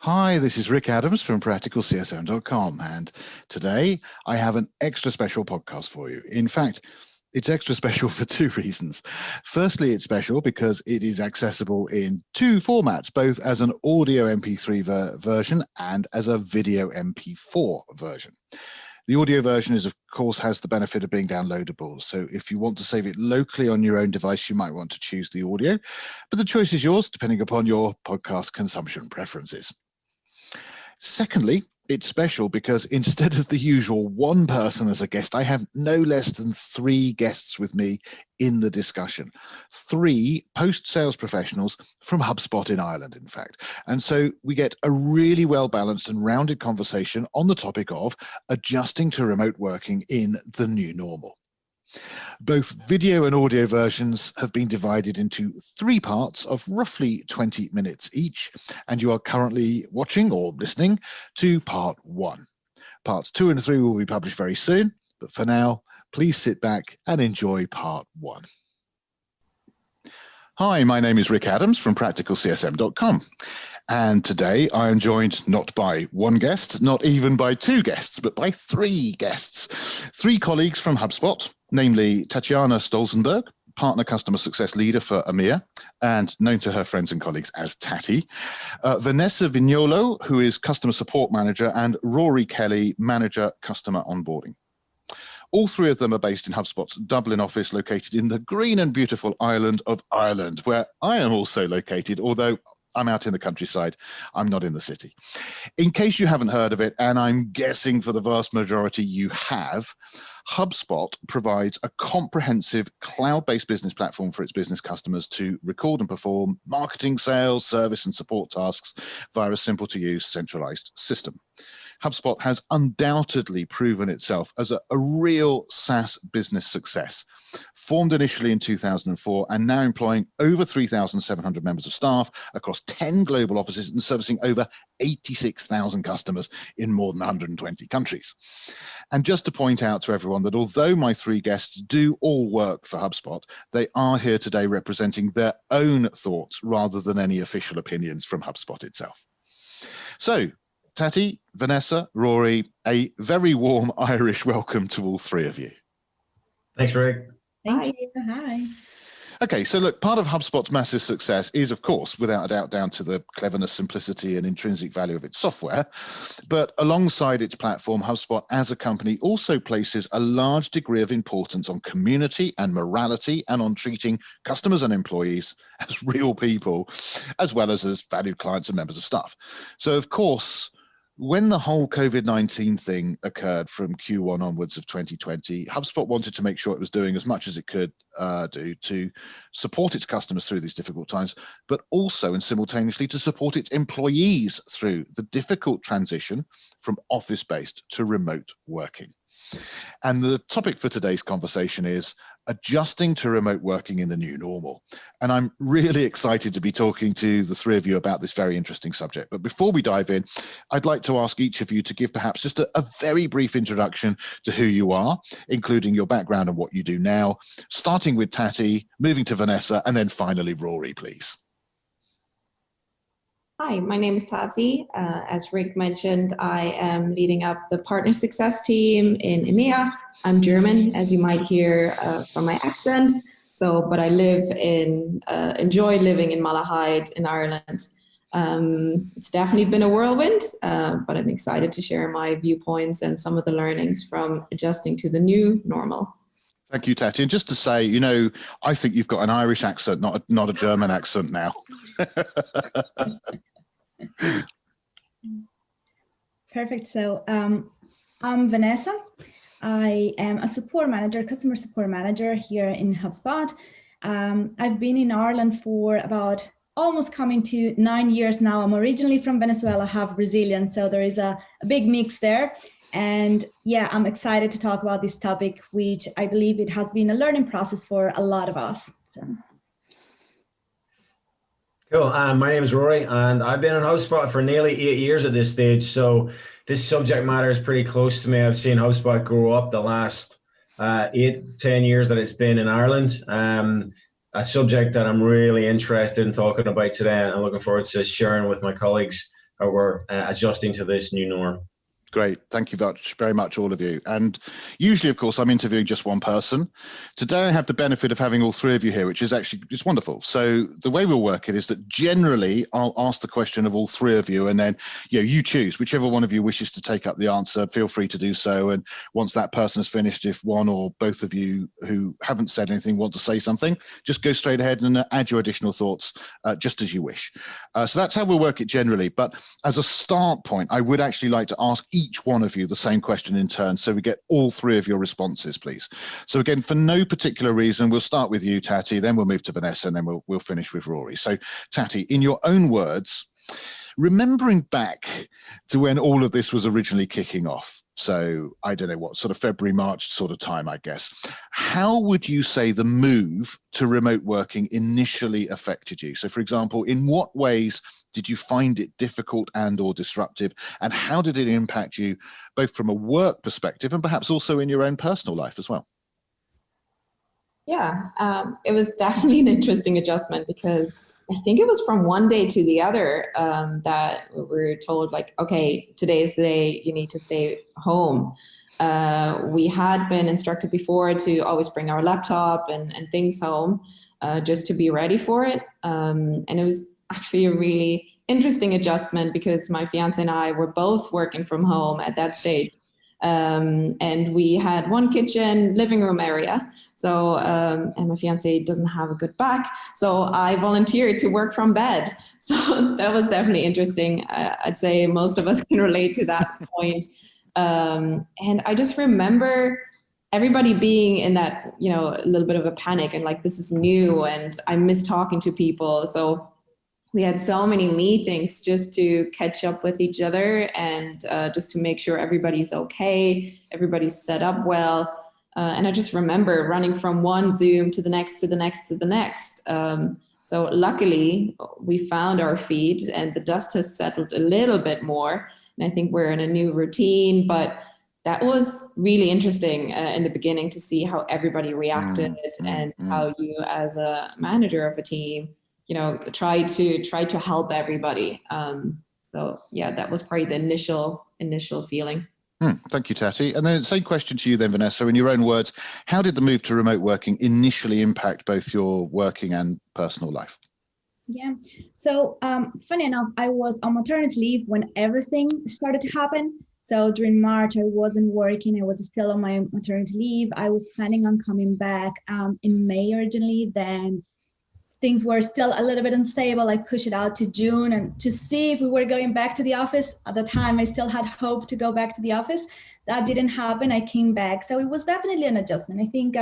Hi, this is Rick Adams from practicalcsm.com, and today I have an extra special podcast for you. In fact, it's extra special for two reasons. Firstly, it's special because it is accessible in two formats, both as an audio MP3 version and as a video MP4 version. The audio version is, of course, has the benefit of being downloadable. So if you want to save it locally on your own device, you might want to choose the audio, but the choice is yours depending upon your podcast consumption preferences. Secondly, it's special because instead of the usual one person as a guest, I have no less than three guests with me in the discussion. Three post-sales professionals from Hubspot in Ireland, in fact. And so we get a really well-balanced and rounded conversation on the topic of adjusting to remote working in the new normal. Both video and audio versions have been divided into three parts of roughly 20 minutes each, and you are currently watching or listening to part one. Parts 2 and 3 will be published very soon, but for now, please sit back and enjoy part one. Hi, my name is Rick Adams from practicalcsm.com. And today I am joined not by one guest, not even by two guests, but by three guests. Three colleagues from HubSpot, namely Tatiana Stolzenberg, Partner Customer Success Leader for EMEA, and known to her friends and colleagues as Tati. Vanessa Vignolo, who is Customer Support Manager, and Rory Kelly, Manager Customer Onboarding. All three of them are based in HubSpot's Dublin office, located in the green and beautiful island of Ireland, where I am also located, although I'm out in the countryside. I'm not in the city. In case you haven't heard of it, and I'm guessing for the vast majority you have, HubSpot provides a comprehensive cloud-based business platform for its business customers to record and perform marketing, sales, service, and support tasks via a simple-to-use centralized system. HubSpot has undoubtedly proven itself as a real SaaS business success. Formed initially in 2004 and now employing over 3,700 members of staff across 10 global offices and servicing over 86,000 customers in more than 120 countries. And just to point out to everyone that although my three guests do all work for HubSpot, they are here today representing their own thoughts rather than any official opinions from HubSpot itself. So, Tati, Vanessa, Rory, a very warm Irish welcome to all three of you. Thanks, Rick. Thank you. Hi. Okay, so look, part of HubSpot's massive success is, of course, without a doubt, down to the cleverness, simplicity, and intrinsic value of its software. But alongside its platform, HubSpot as a company also places a large degree of importance on community and morality and on treating customers and employees as real people, as well as valued clients and members of staff. So, of course, when the whole COVID-19 thing occurred from Q1 onwards of 2020, HubSpot wanted to make sure it was doing as much as it could do to support its customers through these difficult times, but also and simultaneously to support its employees through the difficult transition from office-based to remote working. And the topic for today's conversation is adjusting to remote working in the new normal. And I'm really excited to be talking to the three of you about this very interesting subject. But before we dive in, I'd like to ask each of you to give perhaps just a very brief introduction to who you are, including your background and what you do now, starting with Tati, moving to Vanessa, and then finally Rory, please. Hi, my name is Tati. As Rick mentioned, I am leading up the partner success team in EMEA. I'm German, as you might hear from my accent. But I enjoy living in Malahide in Ireland. It's definitely been a whirlwind, but I'm excited to share my viewpoints and some of the learnings from adjusting to the new normal. Thank you, Tati. And just to say, you know, I think you've got an Irish accent, not a German accent now. Perfect. So I'm Vanessa. I am a support manager, customer support manager here in HubSpot. I've been in Ireland for about almost coming to 9 years now. I'm originally from Venezuela, have Brazilian, so there is a big mix there. And yeah, I'm excited to talk about this topic, which I believe it has been a learning process for a lot of us. So. Cool. My name is Rory, and I've been in HubSpot for nearly 8 years at this stage. So this subject matter is pretty close to me. I've seen HubSpot grow up the last 8-10 years that it's been in Ireland. A subject that I'm really interested in talking about today, and I'm looking forward to sharing with my colleagues we're adjusting to this new norm. Great. Thank you very much, all of you. And usually, of course, I'm interviewing just one person. Today, I have the benefit of having all three of you here, which is actually just wonderful. So the way we'll work it is that generally I'll ask the question of all three of you, and then you choose whichever one of you wishes to take up the answer. Feel free to do so. And once that person has finished, if one or both of you who haven't said anything want to say something, just go straight ahead and add your additional thoughts just as you wish. So that's how we'll work it generally. But as a start point, I would actually like to ask each one of you the same question in turn, so we get all three of your responses, please. So again, for no particular reason, we'll start with you, Tati, then we'll move to Vanessa, and then we'll finish with Rory. So Tati, in your own words, remembering back to when all of this was originally kicking off, so I don't know what, sort of February, March sort of time, I guess, how would you say the move to remote working initially affected you? So for example, in what ways did you find it difficult and or disruptive, and how did it impact you both from a work perspective and perhaps also in your own personal life as well? Yeah, it was definitely an interesting adjustment, because I think it was from one day to the other that we were told, like, okay, today's the day you need to stay home. We had been instructed before to always bring our laptop and things home just to be ready for it. And it was actually a really interesting adjustment, because my fiance and I were both working from home at that stage. And we had one kitchen, living room area. So, and my fiance doesn't have a good back. So I volunteered to work from bed. So that was definitely interesting. I'd say most of us can relate to that point. And I just remember everybody being in that, a little bit of a panic and like, this is new and I miss talking to people. So we had so many meetings just to catch up with each other and just to make sure everybody's okay, everybody's set up well. And I just remember running from one Zoom to the next, to the next, to the next. So luckily we found our feet and the dust has settled a little bit more. And I think we're in a new routine, but that was really interesting in the beginning to see how everybody reacted and how you as a manager of a team, try to help everybody. So yeah, that was probably the initial feeling. Thank you, Tati. And then same question to you then, Vanessa, in your own words, how did the move to remote working initially impact both your working and personal life? Yeah, so funny enough, I was on maternity leave when everything started to happen. So during March, I wasn't working. I was still on my maternity leave. I was planning on coming back in May originally. Then things were still a little bit unstable. I pushed it out to June and to see if we were going back to the office. At the time, I still had hope to go back to the office. That didn't happen. I came back. So it was definitely an adjustment. I think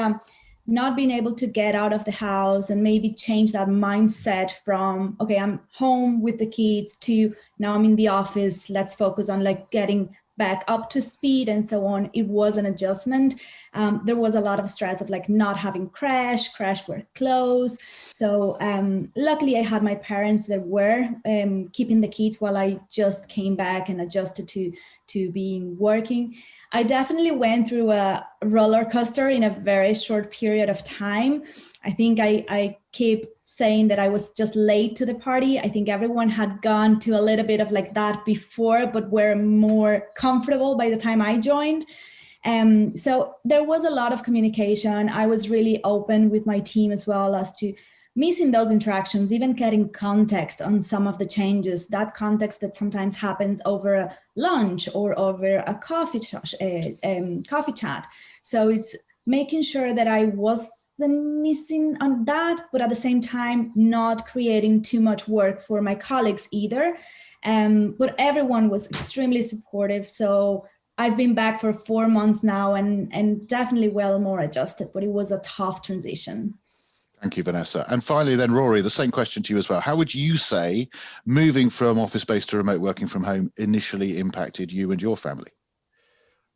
not being able to get out of the house and maybe change that mindset from, okay, I'm home with the kids to now I'm in the office. Let's focus on like getting back up to speed and so on. It was an adjustment. There was a lot of stress of like not having crash were closed. So luckily I had my parents that were keeping the kids while I just came back and adjusted to being working. I definitely went through a roller coaster in a very short period of time. I think I keep saying that I was just late to the party. I think everyone had gone to a little bit of like that before, but were more comfortable by the time I joined. So there was a lot of communication. I was really open with my team as well as to missing those interactions, even getting context on some of the changes, that context that sometimes happens over a lunch or over a coffee chat. So it's making sure that I wasn't missing on that, but at the same time, not creating too much work for my colleagues either. But everyone was extremely supportive. So I've been back for 4 months now and definitely well more adjusted, but it was a tough transition. Thank you, Vanessa. And finally then, Rory, the same question to you as well. How would you say moving from office-based to remote working from home initially impacted you and your family?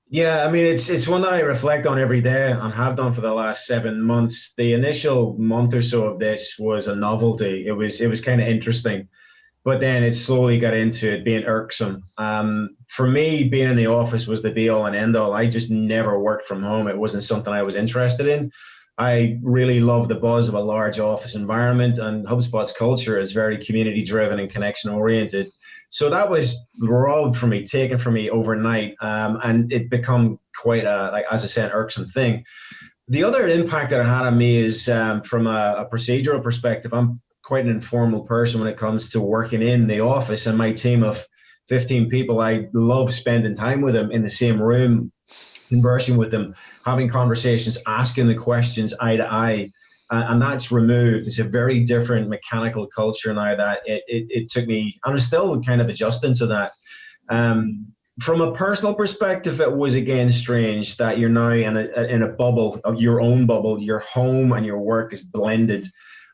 Yeah, I mean, it's one that I reflect on every day and have done for the last 7 months. The initial month or so of this was a novelty. It was kind of interesting, but then it slowly got into it being irksome. For me, being in the office was the be all and end all. I just never worked from home. It wasn't something I was interested in. I really love the buzz of a large office environment, and HubSpot's culture is very community driven and connection oriented. So that was robbed from me, taken from me overnight, and it become quite a, like, as I said, irksome thing. The other impact that it had on me is from a procedural perspective. I'm quite an informal person when it comes to working in the office, and my team of 15 people, I love spending time with them in the same room, conversing with them, having conversations, asking the questions eye to eye. And that's removed. It's a very different mechanical culture now that it took me, I'm still kind of adjusting to that. From a personal perspective, it was again strange that you're now in a bubble, of your own bubble. Your home and your work is blended.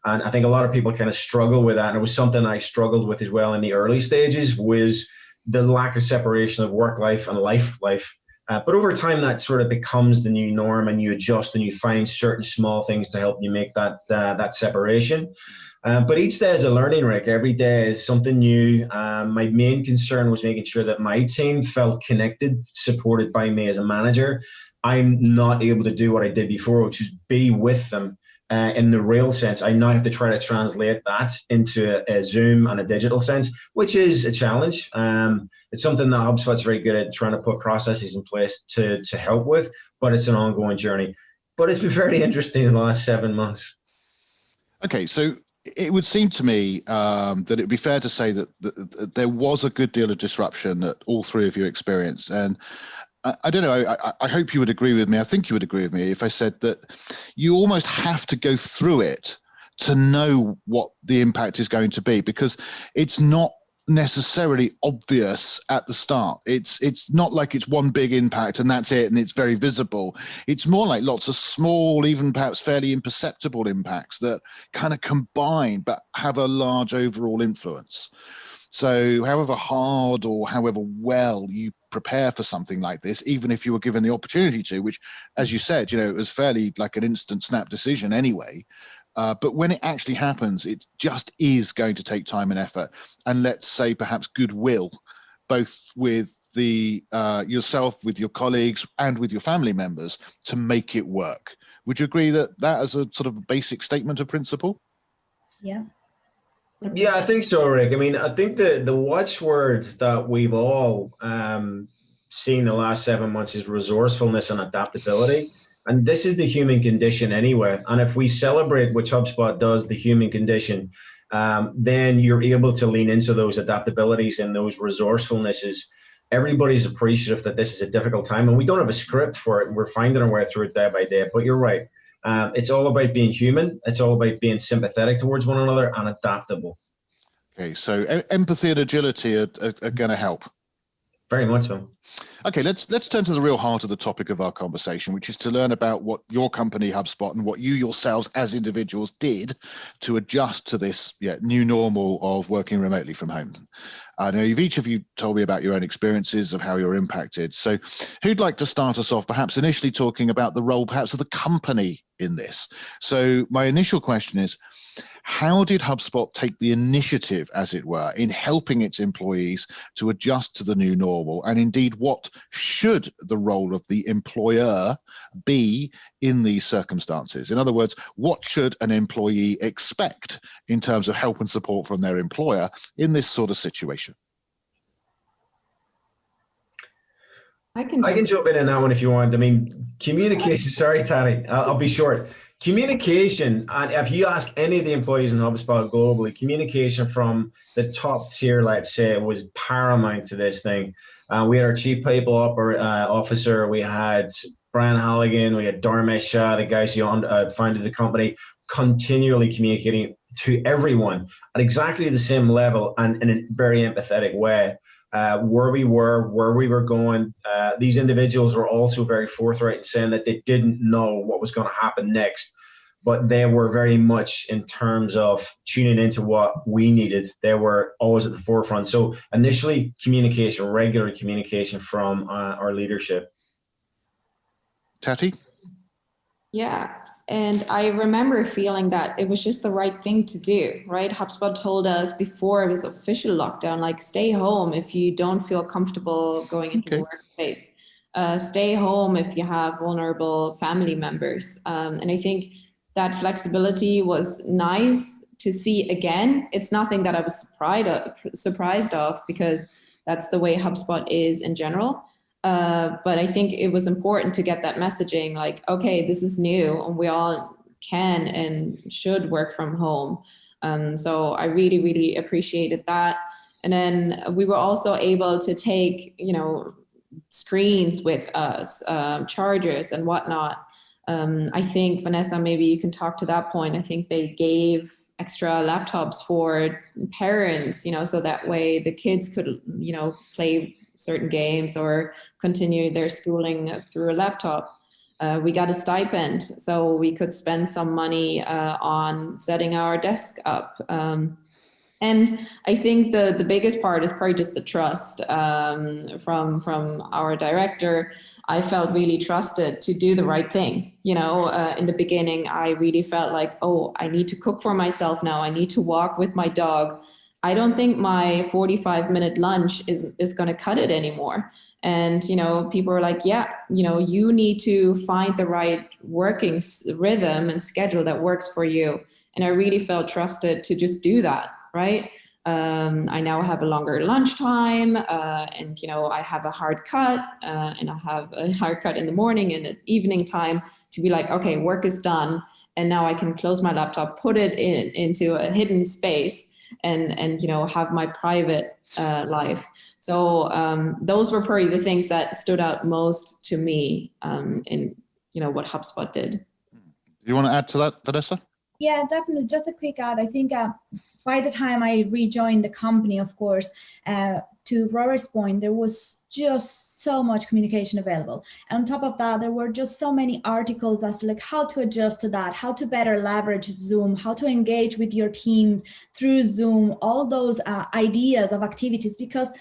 And I think a lot of people kind of struggle with that. And it was something I struggled with as well in the early stages, was the lack of separation of work life and life. But over time, that sort of becomes the new norm, and you adjust and you find certain small things to help you make that separation. But each day is a learning, Rick. Every day is something new. My main concern was making sure that my team felt connected, supported by me as a manager. I'm not able to do what I did before, which is be with them in the real sense. I now have to try to translate that into a Zoom and a digital sense, which is a challenge. It's something that HubSpot's very good at, trying to put processes in place to help with, but it's an ongoing journey. But it's been very interesting in the last 7 months. Okay, so it would seem to me that it would be fair to say that there was a good deal of disruption that all three of you experienced. And I don't know, I hope you would agree with me. I think you would agree with me if I said that you almost have to go through it to know what the impact is going to be, because it's not necessarily obvious at the start. It's not like it's one big impact and that's it and it's very visible. It's more like lots of small, even perhaps fairly imperceptible impacts that kind of combine but have a large overall influence. So however hard or however well you prepare for something like this, even if you were given the opportunity to, which, as you said, it was fairly like an instant snap decision anyway. But when it actually happens, it just is going to take time and effort, and let's say perhaps goodwill, both with the yourself, with your colleagues, and with your family members to make it work. Would you agree that that is a sort of basic statement of principle? Yeah. Yeah, I think so, Rick. I mean, I think the watchword that we've all seen the last 7 months is resourcefulness and adaptability. And this is the human condition anyway. And if we celebrate, which HubSpot does, the human condition, then you're able to lean into those adaptabilities and those resourcefulnesses. Everybody's appreciative that this is a difficult time, and we don't have a script for it. We're finding our way through it day by day. But you're right. It's all about being human. It's all about being sympathetic towards one another and adaptable. Okay, so empathy and agility are going to help. Very much so. Okay, let's turn to the real heart of the topic of our conversation, which is to learn about what your company, HubSpot, and what you yourselves as individuals did to adjust to this new normal of working remotely from home. I know each of you told me about your own experiences of how you're impacted. So who'd like to start us off, perhaps initially talking about the role perhaps of the company in this? So my initial question is, how did HubSpot take the initiative, as it were, in helping its employees to adjust to the new normal? And indeed, what should the role of the employer be in these circumstances? In other words, what should an employee expect in terms of help and support from their employer in this sort of situation? I can jump in on that one if you want. I mean, communication, sorry, Tani, I'll be short. Communication, and if you ask any of the employees in HubSpot globally, communication from the top tier, let's say, was paramount to this thing. We had our chief people officer, we had Brian Halligan, we had Dharmesh Shah, the guys who founded the company, continually communicating to everyone at exactly the same level and in a very empathetic way. Where we were going. These individuals were also very forthright in saying that they didn't know what was going to happen next, but they were very much in terms of tuning into what we needed. They were always at the forefront. So initially, communication, regular communication from our leadership. Tati? Yeah. And I remember feeling that it was just the right thing to do, right? HubSpot told us before it was official lockdown, like stay home if you don't feel comfortable going into the workplace. Stay home if you have vulnerable family members. And I think that flexibility was nice, to see again. It's nothing that I was surprised of, because that's the way HubSpot is in general. But I think it was important to get that messaging, like, okay, this is new and we all can and should work from home. So I really, really appreciated that. And then we were also able to take, screens with us, chargers and whatnot. I think, Vanessa, maybe you can talk to that point. I think they gave extra laptops for parents, so that way the kids could, play certain games or continue their schooling through a laptop. We got a stipend, so we could spend some money on setting our desk up. And I think the biggest part is probably just the trust from our director. I felt really trusted to do the right thing. In the beginning, I really felt like, oh, I need to cook for myself now. I need to walk with my dog. I don't think my 45-minute lunch is going to cut it anymore. And, people are like, yeah, you need to find the right working rhythm and schedule that works for you. And I really felt trusted to just do that. Right. I now have a longer lunchtime, and, I have a hard cut, and I have a hard cut in the morning and at evening time to be like, okay, work is done. And now I can close my laptop, put it into a hidden space and, have my private life. So those were probably the things that stood out most to me in, what HubSpot did. Do you want to add to that, Vanessa? Yeah, definitely. Just a quick add. I think by the time I rejoined the company, of course, to Rory's point, there was just so much communication available. And on top of that, there were just so many articles as to like how to adjust to that, how to better leverage Zoom, how to engage with your teams through Zoom, all those ideas of activities, because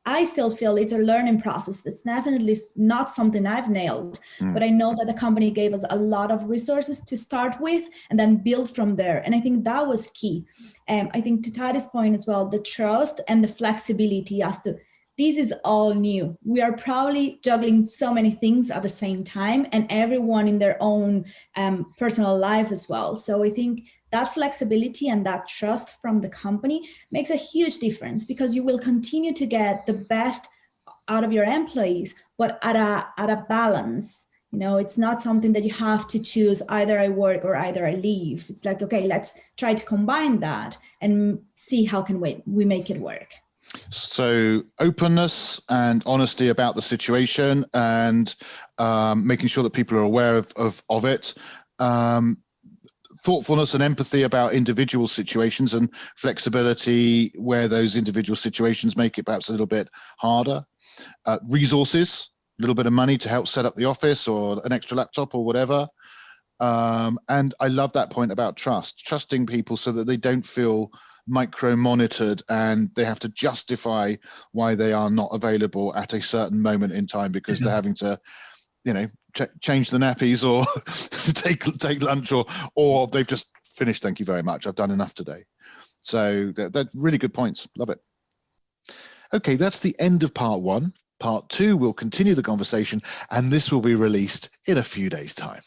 I still feel it's a learning process. It's definitely not something I've nailed, but I know that the company gave us a lot of resources to start with and then build from there. And I think that was key. I think to Tadi's point as well, the trust and the flexibility as to this is all new. We are probably juggling so many things at the same time, and everyone in their own personal life as well. So I think that flexibility and that trust from the company makes a huge difference, because you will continue to get the best out of your employees, but at a balance. It's not something that you have to choose either I work or either I leave. It's like, okay, let's try to combine that and see how can we make it work. So openness and honesty about the situation, and making sure that people are aware of it. Thoughtfulness and empathy about individual situations, and flexibility where those individual situations make it perhaps a little bit harder. Resources, a little bit of money to help set up the office or an extra laptop or whatever. And I love that point about trusting people so that they don't feel micro-monitored and they have to justify why they are not available at a certain moment in time because they're having to, change the nappies or take lunch, or they've just finished. Thank you very much. I've done enough today. So that's really good points. Love it. Okay, that's the end of part 1. Part 2 will continue the conversation, and this will be released in a few days' time.